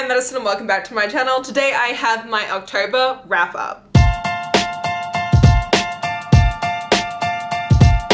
I'm Madison and welcome back to my channel. Today I have my October wrap up.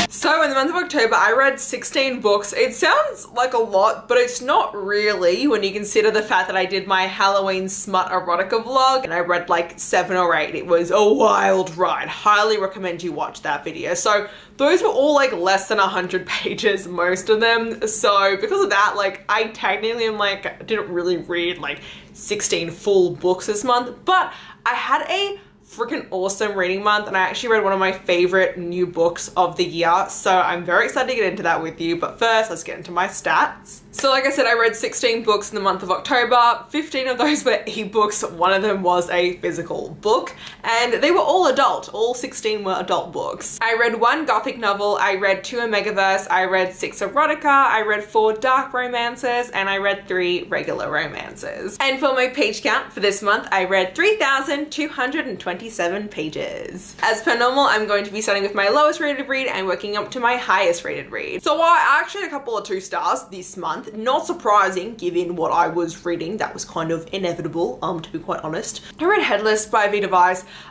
So in the month of October, I read 16 books. It sounds like a lot, but it's not really when you consider the fact that I did my Halloween smut erotica vlog and I read like 7 or 8. It was a wild ride. Highly recommend you watch that video. So those were all like less than 100 pages, most of them. So because of that, like I technically am like, didn't really read like 16 full books this month, but I had a freaking awesome reading month and I actually read one of my favorite new books of the year, so I'm very excited to get into that with you. But first, let's get into my stats. So like I said, I read 16 books in the month of October. 15 of those were ebooks, one of them was a physical book, and they were all adult. All 16 were adult books. I read 1 gothic novel, I read 2 ᴛɪδᴛᴏᴅ, I read 6 erotica, I read 4 dark romances, and I read 3 regular romances. And for my page count for this month, I read 3,227 pages. As per normal, I'm going to be starting with my lowest rated read and working up to my highest rated read. So I actually had a couple of 2 stars this month. Not surprising given what I was reading. That was kind of inevitable, to be quite honest. I read Headless by Aveda.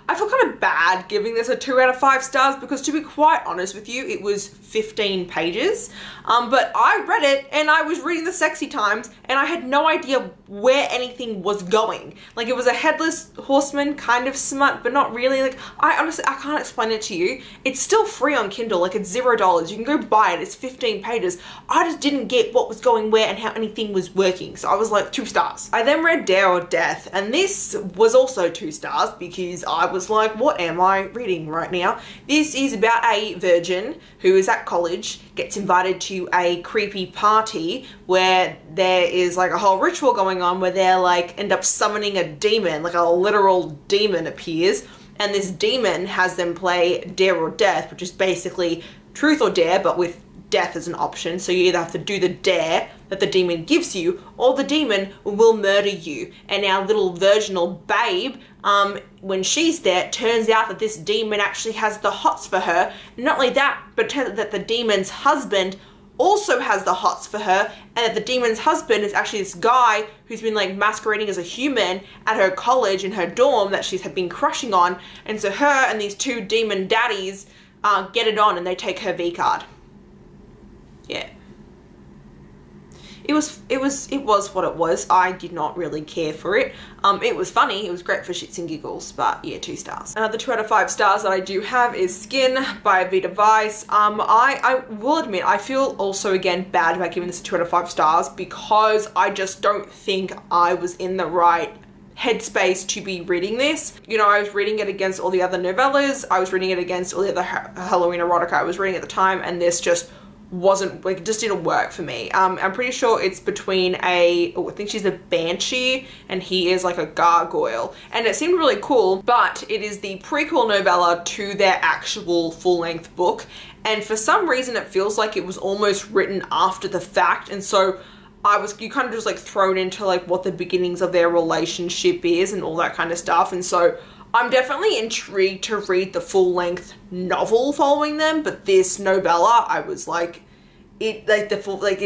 I feel kind of bad giving this a 2 out of 5 stars because, to be quite honest with you, it was 15 pages. But I read it and I was reading the sexy times and I had no idea where anything was going. Like, it was a Headless Horseman kind of smut, but not really. Like, I honestly can't explain it to you. It's still free on Kindle, like it's $0. You can go buy it, it's 15 pages. I just didn't get what was going where and how anything was working. So I was like 2 stars. I then read Dare or Death, and this was also 2 stars because I was like, what am I reading right now? This is about a virgin who is at college, gets invited to a creepy party where there is like a whole ritual going on where they're like end up summoning a demon, like a literal demon appears, and this demon has them play Dare or Death, which is basically truth or dare, but with death as an option. So you either have to do the dare that the demon gives you, or the demon will murder you. And our little virginal babe, when she's there, it turns out that this demon actually has the hots for her. Not only that, but it turns out that the demon's husband also has the hots for her, and that the demon's husband is actually this guy who's been like masquerading as a human at her college in her dorm that she's been crushing on. And so her and these 2 demon daddies get it on and they take her V card. Yeah. It was what it was. I did not really care for it. It was funny. It was great for shits and giggles, but yeah, 2 stars. Another 2 out of 5 stars that I do have is Skin by Aveda. I will admit, I feel also again bad about giving this a 2 out of 5 stars because I just don't think I was in the right headspace to be reading this. You know, I was reading it against all the other novellas. I was reading it against all the other Halloween erotica I was reading at the time, and this just wasn't, like, it just didn't work for me. I'm pretty sure it's between I think she's a banshee and he is like a gargoyle, and it seemed really cool, but it is the prequel novella to their actual full-length book, and for some reason it feels like it was almost written after the fact, and so you kind of just like thrown into like what the beginnings of their relationship is and all that kind of stuff. And so I'm definitely intrigued to read the full-length novel following them, but this novella, I was like, it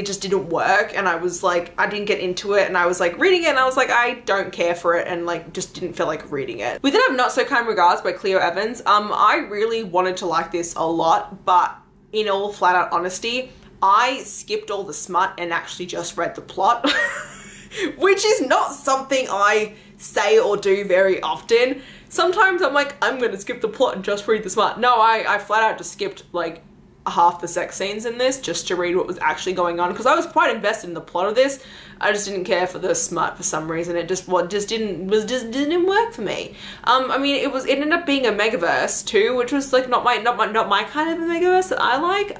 just didn't work, and I was like, I didn't get into it, and I was like reading it and I was like, I don't care for it, and like just didn't feel like reading it. We then have Not So Kind Regards by Clio Evans. I really wanted to like this a lot, but in all flat out honesty, I skipped all the smut and actually just read the plot, which is not something I say or do very often. Sometimes I'm like, I'm gonna skip the plot and just read the smut. No, I flat out just skipped like half the sex scenes in this just to read what was actually going on, because I was quite invested in the plot of this. I just didn't care for the smut for some reason. It just didn't work for me. I mean, it ended up being a megaverse too, which was like not my kind of a megaverse that I like.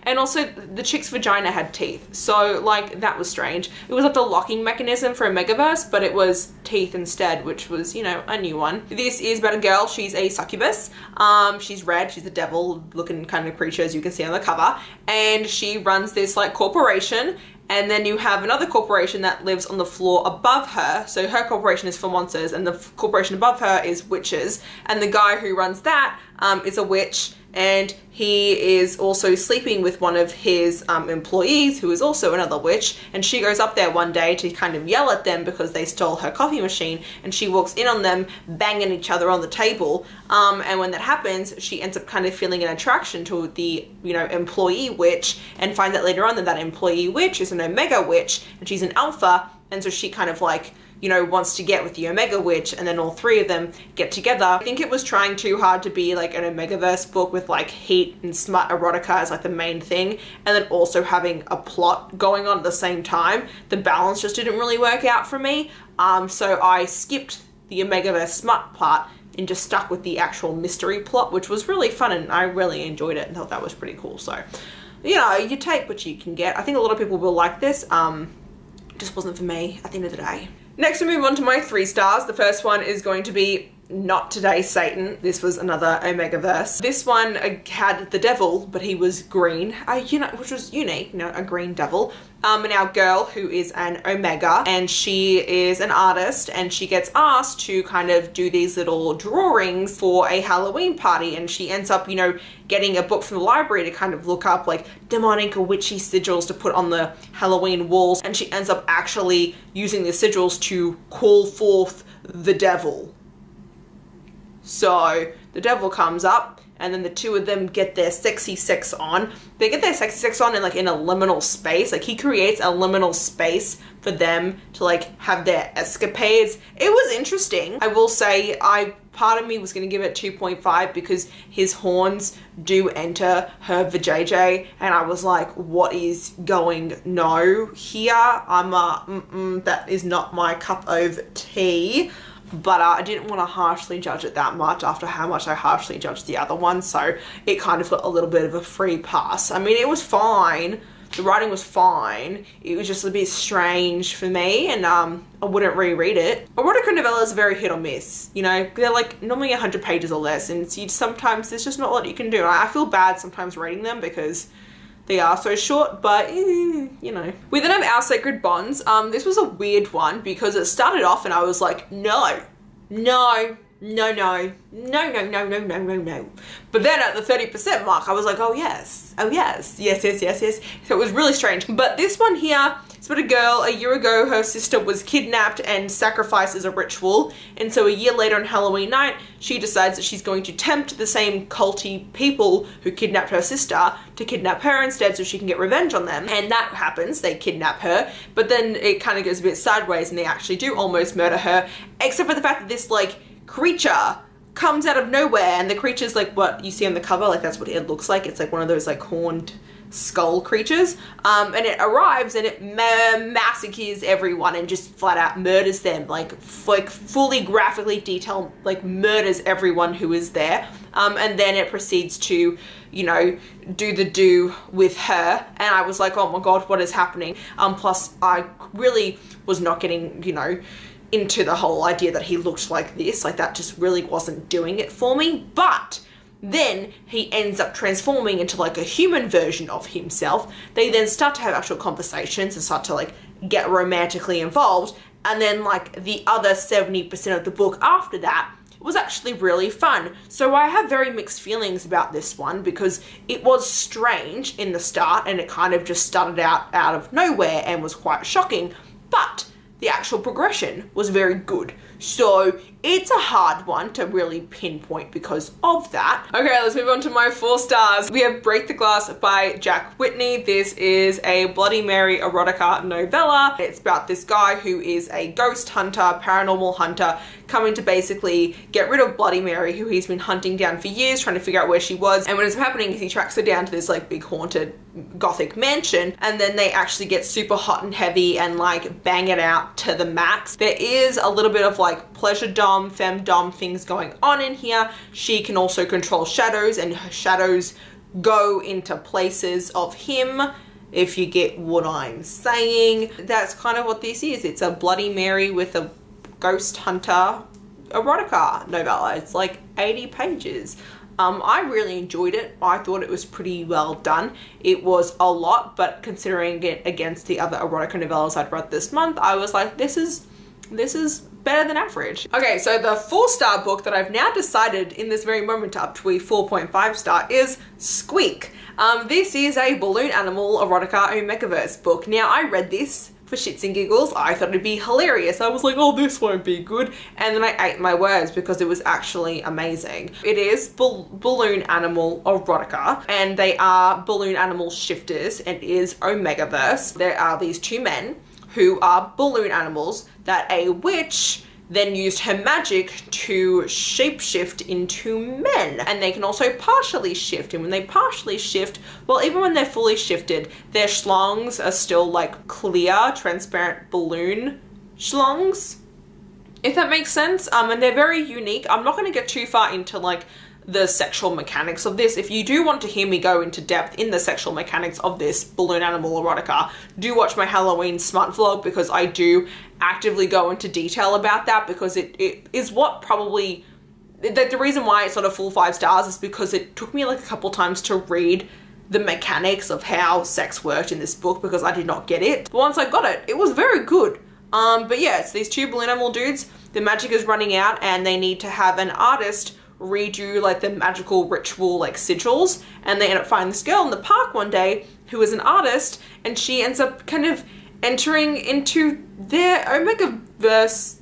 And also the chick's vagina had teeth, so like that was strange. It was like the locking mechanism for a megaverse, but it was teeth instead, which was, you know, a new one. This is about a girl. She's a succubus. She's red. She's a devil looking kind of creature, as you can see on the cover, and she runs this like corporation. And then you have another corporation that lives on the floor above her. So her corporation is for monsters and the corporation above her is witches. And the guy who runs that is a witch, and he is also sleeping with one of his employees who is also another witch, and she goes up there one day to kind of yell at them because they stole her coffee machine, and she walks in on them banging each other on the table, and when that happens she ends up kind of feeling an attraction to the, you know, employee witch, and finds out later on that that employee witch is an Omega witch and she's an alpha, and so she kind of like, you know, wants to get with the Omega witch, and then all three of them get together. I think it was trying too hard to be like an Omegaverse book with like heat and smut erotica as like the main thing, and then also having a plot going on at the same time. The balance just didn't really work out for me. So I skipped the Omegaverse smut part and just stuck with the actual mystery plot, which was really fun, and I really enjoyed it and thought that was pretty cool. So, you know, you take what you can get. I think a lot of people will like this. Just wasn't for me at the end of the day. Next we move on to my 3 stars. The first one is going to be Not Today Satan. This was another Omegaverse. This one had the devil, but he was green, you know, which was unique, you know, a green devil. And our girl, who is an Omega, and she is an artist, and she gets asked to kind of do these little drawings for a Halloween party, and she ends up, you know, getting a book from the library to kind of look up like demonic or witchy sigils to put on the Halloween walls, and she ends up actually using the sigils to call forth the devil. So the devil comes up, and then the two of them get their sexy sex on. They get their sexy sex on in like in a liminal space. Like he creates a liminal space for them to like have their escapades. It was interesting. I will say part of me was going to give it 2.5 because his horns do enter her vajayjay, and I was like, what is going no here? That is not my cup of tea. But I didn't want to harshly judge it that much after how much I harshly judged the other one, so it kind of got a little bit of a free pass. I mean, it was fine. The writing was fine. It was just a bit strange for me, and I wouldn't reread it. Erotica novellas are very hit or miss, you know? They're like normally 100 pages or less, and sometimes there's just not a lot you can do. I feel bad sometimes reading them because they are so short, but you know. We then have Our Sacred Bonds. This was a weird one because it started off and I was like, no. But then at the 30% mark, I was like, oh yes. So it was really strange. But this one here, it's about a girl. A year ago, her sister was kidnapped and sacrificed as a ritual. And so a year later on Halloween night, she decides that she's going to tempt the same culty people who kidnapped her sister to kidnap her instead so she can get revenge on them. And that happens, they kidnap her, but then it kind of goes a bit sideways and they actually do almost murder her, except for the fact that this like creature comes out of nowhere, and the creature's like what you see on the cover, like that's what it looks like. It's like one of those like horned skull creatures, and it arrives and it massacres everyone and just flat out murders them, like fully graphically detailed, like murders everyone who is there, and then it proceeds to, you know, do with her, and I was like, oh my god, what is happening? Plus I really was not getting, you know, into the whole idea that he looked like this, like that just really wasn't doing it for me. But then he ends up transforming into like a human version of himself. They then start to have actual conversations and start to like get romantically involved, and then like the other 70% of the book after that was actually really fun. So I have very mixed feelings about this one because it was strange in the start and it kind of just started out of nowhere and was quite shocking, but the actual progression was very good. So it's a hard one to really pinpoint because of that. Okay, let's move on to my 4 stars. We have Break the Glass by Jack Whitney. This is a Bloody Mary erotica novella. It's about this guy who is a ghost hunter, paranormal hunter, coming to basically get rid of Bloody Mary, who he's been hunting down for years, trying to figure out where she was. And what ends up happening is he tracks her down to this like big haunted gothic mansion, and then they actually get super hot and heavy and like bang it out to the max. There is a little bit of like pleasure dom, femdom things going on in here. She can also control shadows, and her shadows go into places of him, if you get what I'm saying. That's kind of what this is. It's a Bloody Mary with a ghost hunter erotica novella. It's like 80 pages. I really enjoyed it. I thought it was pretty well done. It was a lot, but considering it against the other erotica novellas I'd read this month, I was like, this is this is better than average. Okay, so the 4-star book that I've now decided in this very moment up to a 4.5 star is Squeak. This is a balloon animal erotica omegaverse book. Now, I read this for shits and giggles. I thought it'd be hilarious. I was like, oh, this won't be good. And then I ate my words because it was actually amazing. It is balloon animal erotica, and they are balloon animal shifters, and it is omegaverse. There are these 2 men who are balloon animals that a witch then used her magic to shapeshift into men. And they can also partially shift. And when they partially shift, well, even when they're fully shifted, their schlongs are still like clear, transparent balloon schlongs, if that makes sense. And they're very unique. I'm not going to get too far into like the sexual mechanics of this. If you do want to hear me go into depth in the sexual mechanics of this balloon animal erotica, do watch my Halloween smut vlog, because I do actively go into detail about that, because it is what probably, the reason why it's not a full 5 stars is because it took me like a couple times to read the mechanics of how sex worked in this book, because I did not get it. But once I got it, it was very good. But yeah, it's these 2 balloon animal dudes. The magic is running out and they need to have an artist redo like the magical ritual like sigils, and they end up finding this girl in the park one day who is an artist, and she ends up kind of entering into their omegaverse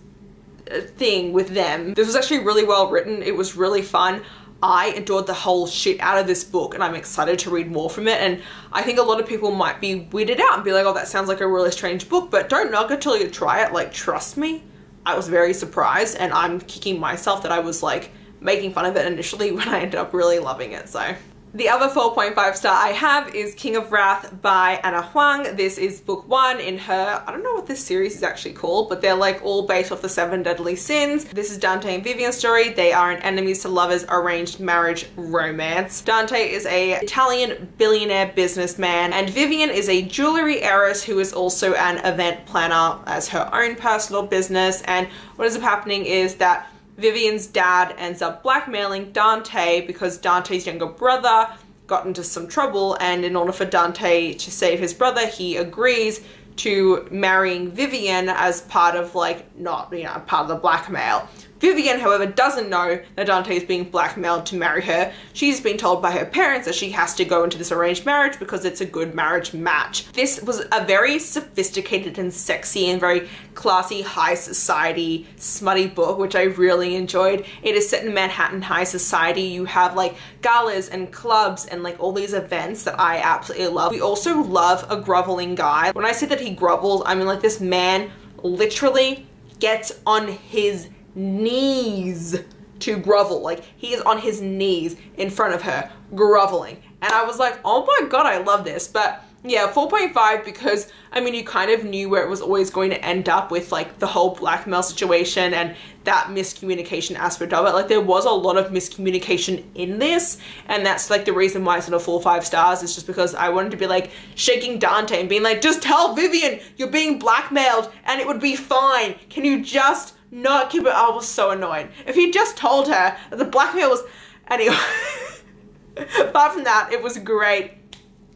thing with them. This was actually really well written. It was really fun. I adored the whole shit out of this book, and I'm excited to read more from it. And I think a lot of people might be weirded out and be like, oh, that sounds like a really strange book, but don't knock it till you try it. Like, trust me, I was very surprised, and I'm kicking myself that I was like making fun of it initially when I ended up really loving it. So the other 4.5 star I have is King of Wrath by Anna Huang. This is book 1 in her, I don't know what this series is actually called, but they're like all based off the 7 deadly sins. This is Dante and Vivian's story. They are an enemies to lovers arranged marriage romance. Dante is an Italian billionaire businessman, and Vivian is a jewelry heiress who is also an event planner as her own personal business. And what ends up happening is that Vivian's dad ends up blackmailing Dante because Dante's younger brother got into some trouble, and in order for Dante to save his brother, he agrees to marrying Vivian as part of like, not, you know, part of the blackmail. Vivian, however, doesn't know that Dante is being blackmailed to marry her. She's been told by her parents that she has to go into this arranged marriage because it's a good marriage match. This was a very sophisticated and sexy and very classy high society smutty book, which I really enjoyed. It is set in Manhattan high society. You have like galas and clubs and like all these events that I absolutely love. We also love a groveling guy. When I say that he grovels, I mean like this man literally gets on his knees to grovel. Like, he is on his knees in front of her groveling, and I was like, oh my god, I love this. But yeah, 4.5 because I mean you kind of knew where it was always going to end up with like the whole blackmail situation and that miscommunication aspect of it. Like, there was a lot of miscommunication in this, and that's like the reason why it's not a full 5 stars. It's just because I wanted to be like shaking Dante and being like, just tell Vivian you're being blackmailed and it would be fine. Can you just not keep it? I was so annoyed. If he just told her that the blackmail was, anyway. Apart from that, it was great.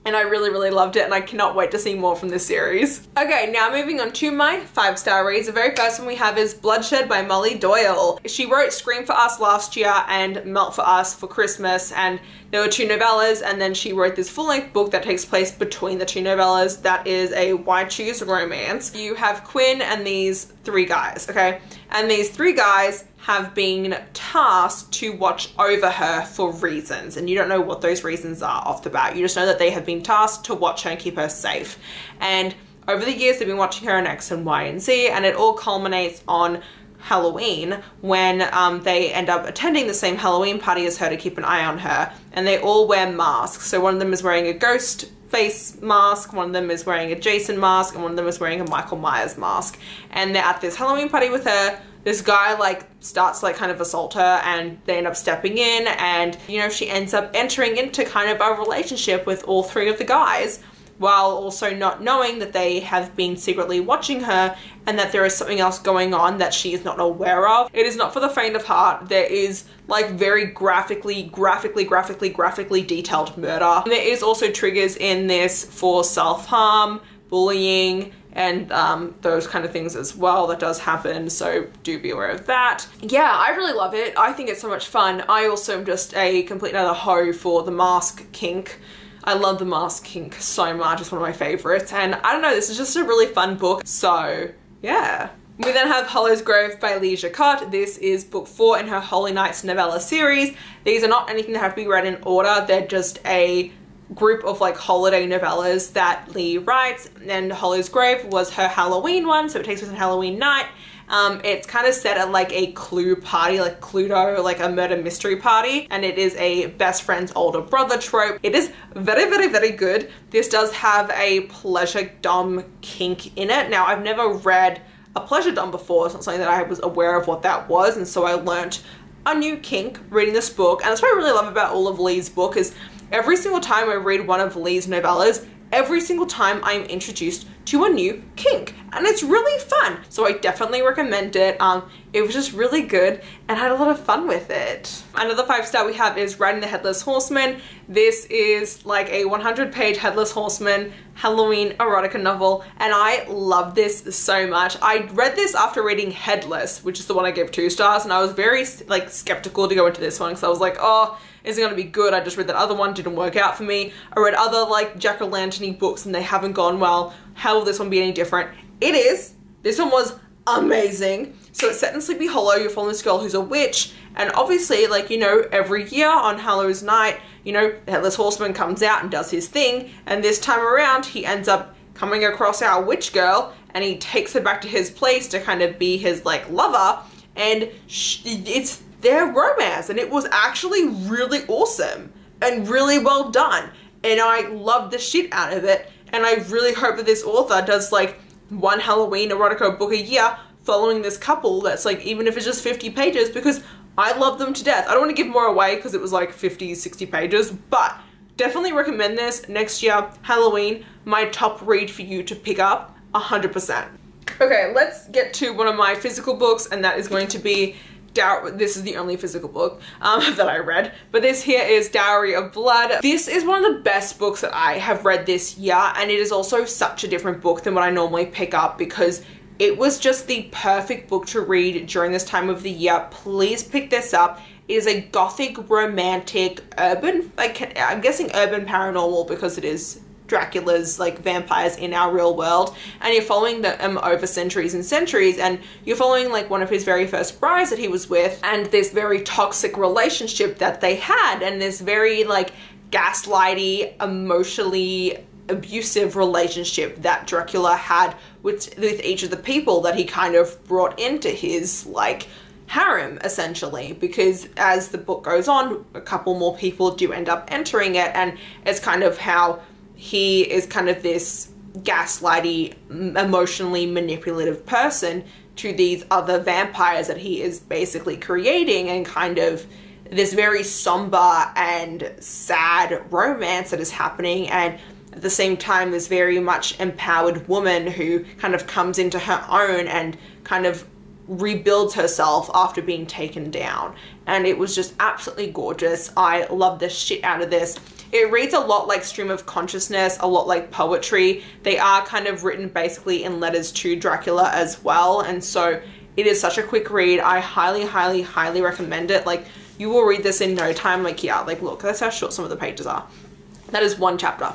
And I really, really loved it, and I cannot wait to see more from this series. Okay, now moving on to my 5-star reads. The very first one we have is Bloodshed by Molly Doyle. She wrote Scream for Us last year and Melt for Us for Christmas, and there were 2 novellas, and then she wrote this full-length book that takes place between the 2 novellas that is a Why Choose romance. You have Quinn and these 3 guys, okay? And these 3 guys have been tasked to watch over her for reasons, and you don't know what those reasons are off the bat. You just know that they have been tasked to watch her and keep her safe. And over the years, they've been watching her in X and Y and Z, and it all culminates on Halloween when they end up attending the same Halloween party as her to keep an eye on her, and they all wear masks. So one of them is wearing a ghost face mask, one of them is wearing a Jason mask, and one of them is wearing a Michael Myers mask. And they're at this Halloween party with her. This guy like starts to like kind of assault her, and they end up stepping in, and you know, she ends up entering into kind of a relationship with all 3 of the guys, while also not knowing that they have been secretly watching her and that there is something else going on that she is not aware of. It is not for the faint of heart. There is like very graphically detailed murder. And there is also triggers in this for self-harm, bullying and those kind of things as well. That does happen, so do be aware of that. Yeah, I really love it. I think it's so much fun. I also am just a complete another hoe for the mask kink. I love the mask kink so much. It's one of my favorites, and I don't know, this is just a really fun book, so yeah. We then have Hollow's Grove by Jacquot. This is book 4 in her Holy Nights novella series. These are not anything that have to be read in order. They're just a group of like holiday novellas that Lee writes, and Hollow's Grove was her Halloween one, so it takes place on Halloween night. It's kind of set at like a clue party, like Cluedo, like a murder mystery party, and it is a best friend's older brother trope. It is very, very, very good. This does have a pleasure dom kink in it. Now, I've never read a pleasure dom before. It's not something that I was aware of what that was, and so I learnt a new kink reading this book. And that's what I really love about all of Lee's book is every single time I read one of Lee's novellas, every single time I'm introduced to a new kink, and it's really fun. So I definitely recommend it. It was just really good and I had a lot of fun with it. Another 5-star we have is Riding the Headless Horseman. This is like a 100-page Headless Horseman Halloween erotica novel, and I love this so much. I read this after reading Headless, which is the one I gave 2 stars, and I was very like skeptical to go into this one because I was like, oh, is it gonna be good? I just read that other one, didn't work out for me. I read other like Jack-o'-lantern-y books and they haven't gone well. How will this one be any different? It is. This one was amazing. So it's set in Sleepy Hollow. You're following this girl who's a witch, and obviously, like, you know, every year on Hallows Night, you know, the Headless Horseman comes out and does his thing, and this time around he ends up coming across our witch girl and he takes her back to his place to kind of be his like lover, and it's their romance, and it was actually really awesome and really well done, and I loved the shit out of it. And I really hope that this author does like one Halloween erotica book a year following this couple that's like, even if it's just 50 pages, because I love them to death. I don't want to give more away because it was like 50, 60 pages, but definitely recommend this next year, Halloween, my top read for you to pick up 100%. Okay, let's get to one of my physical books, and that is going to be Dowry. This is the only physical book that I read, but this here is Dowry of Blood. This is one of the best books that I have read this year, and it is also such a different book than what I normally pick up because it was just the perfect book to read during this time of the year. Please pick this up. It is a gothic, romantic, urban, like I'm guessing urban paranormal because it is Dracula's like vampires in our real world, and you're following them over centuries and centuries, and you're following like one of his very first brides that he was with, and this very toxic relationship that they had, and this very like gaslighty, emotionally abusive relationship that Dracula had with each of the people that he kind of brought into his like harem, essentially, because as the book goes on, a couple more people do end up entering it, and it's kind of how he is kind of this gaslighty, emotionally manipulative person to these other vampires that he is basically creating, and kind of this very somber and sad romance that is happening, and at the same time this very much empowered woman who kind of comes into her own and kind of rebuilds herself after being taken down. And it was just absolutely gorgeous. I love the shit out of this. It reads a lot like stream of consciousness, a lot like poetry. They are kind of written basically in letters to Dracula as well, and so it is such a quick read. I highly, highly, highly recommend it. Like, you will read this in no time. Like, yeah, like look, that's how short some of the pages are. That is one chapter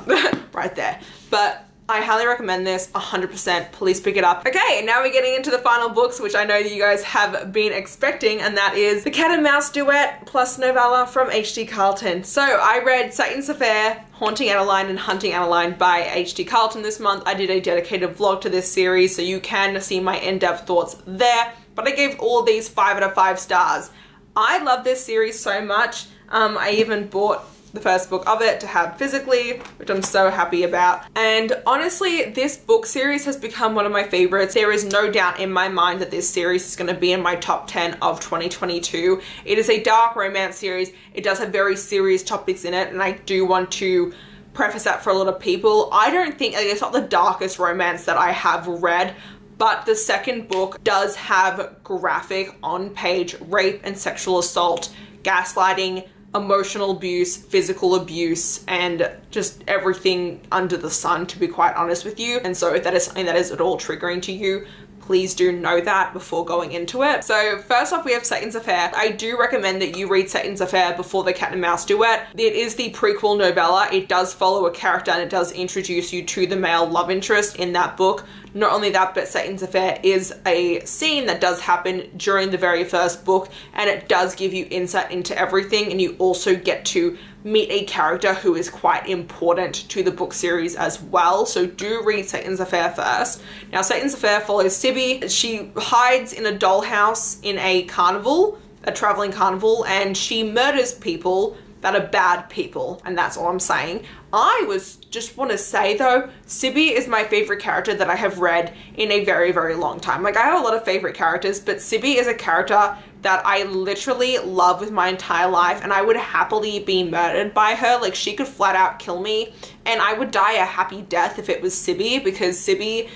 right there. But I highly recommend this 100%. Please pick it up. Okay, now we're getting into the final books, which I know that you guys have been expecting, and that is the Cat and Mouse Duet plus novella from H.D. Carlton. So I read Satan's Affair, Haunting Adeline, and Hunting Adeline by H.D. Carlton this month. I did a dedicated vlog to this series, so you can see my in-depth thoughts there, but I gave all of these 5 out of 5 stars. I love this series so much. I even bought the first book of it to have physically, which I'm so happy about. And honestly, this book series has become one of my favorites. There is no doubt in my mind that this series is going to be in my top 10 of 2022. It is a dark romance series. It does have very serious topics in it, and I do want to preface that for a lot of people. I don't think, like, it's not the darkest romance that I have read, but the second book does have graphic on-page rape and sexual assault, gaslighting, emotional abuse, physical abuse, and just everything under the sun, to be quite honest with you. And so if that is something that is at all triggering to you, please do know that before going into it. So first off, we have ᴛᴜᴛᴏᴅ. I do recommend that you read ᴛᴜᴛᴏᴅ before the Cat and Mouse Duet. It is the prequel novella. It does follow a character and it does introduce you to the male love interest in that book. Not only that, but ᴛᴜᴛᴏᴅ is a scene that does happen during the very first book, and it does give you insight into everything, and you also get to meet a character who is quite important to the book series as well. So do read ᴛᴜᴛᴅ first. Now ᴛᴜᴛᴅ follows Sibby. She hides in a dollhouse in a carnival, a traveling carnival, and she murders people that are bad people, and that's all I'm saying. I just want to say though, Sibby is my favorite character that I have read in a very, very long time. Like, I have a lot of favorite characters, but Sibby is a character that I literally love with my entire life, and I would happily be murdered by her. Like, she could flat out kill me and I would die a happy death if it was Sibby, because Sibby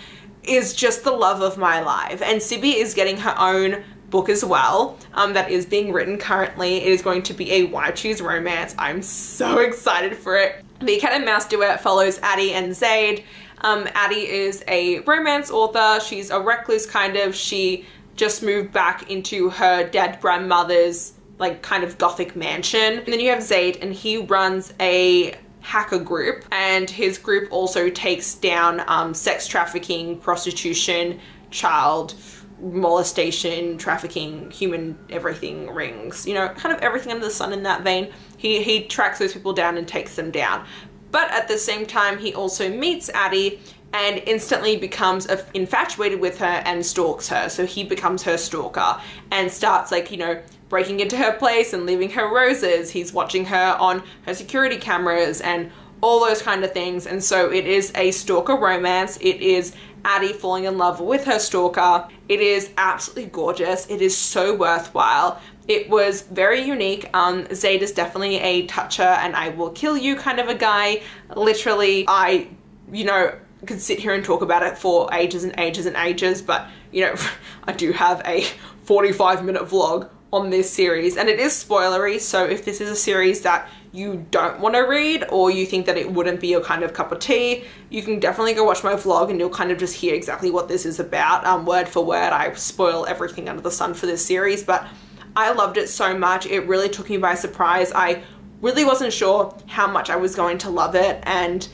is just the love of my life. And Sibby is getting her own book as well, that is being written currently. It is going to be a Why Choose romance. I'm so excited for it. The Cat and Mouse Duet follows Addie and Zaid. Addie is a romance author. She's a recluse kind of. She just moved back into her dead grandmother's like kind of gothic mansion. And then you have Zaid, and he runs a hacker group, and his group also takes down sex trafficking, prostitution, child molestation, trafficking, human everything rings, you know, kind of everything under the sun in that vein. He tracks those people down and takes them down. But at the same time, he also meets Addie and instantly becomes infatuated with her and stalks her. So he becomes her stalker and starts, like, you know, breaking into her place and leaving her roses. He's watching her on her security cameras and all those kind of things. And so it is a stalker romance. It is Addie falling in love with her stalker. It is absolutely gorgeous. It is so worthwhile. It was very unique. Zaid is definitely a toucher and I will kill you kind of a guy. Literally, I, you know, could sit here and talk about it for ages and ages and ages, but, you know, I do have a 45-minute vlog on this series, and it is spoilery. So if this is a series that you don't want to read, or you think that it wouldn't be your kind of cup of tea, you can definitely go watch my vlog and you'll kind of just hear exactly what this is about. Word for word, I spoil everything under the sun for this series, but I loved it so much. It really took me by surprise. I really wasn't sure how much I was going to love it, and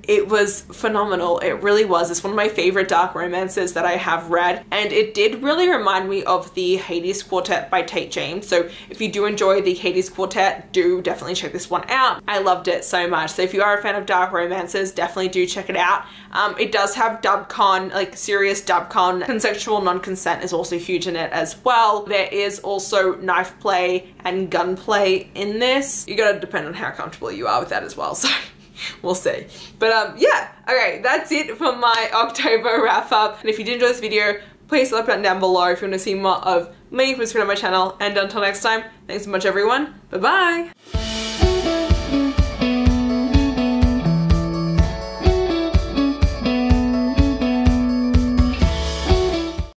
it was phenomenal. It really was. It's one of my favorite dark romances that I have read, and it did really remind me of the Hades Quartet by Tate James. So if you do enjoy the Hades Quartet, do definitely check this one out. I loved it so much. So if you are a fan of dark romances, definitely do check it out. It does have dubcon, like serious dubcon. Consensual non-consent is also huge in it as well. There is also knife play and gunplay in this. You gotta depend on how comfortable you are with that as well. So we'll see. But yeah, okay, that's it for my October wrap up. And if you did enjoy this video, please leave a button down below if you want to see more of me. Subscribe to my channel, and until next time, thanks so much everyone. Bye bye.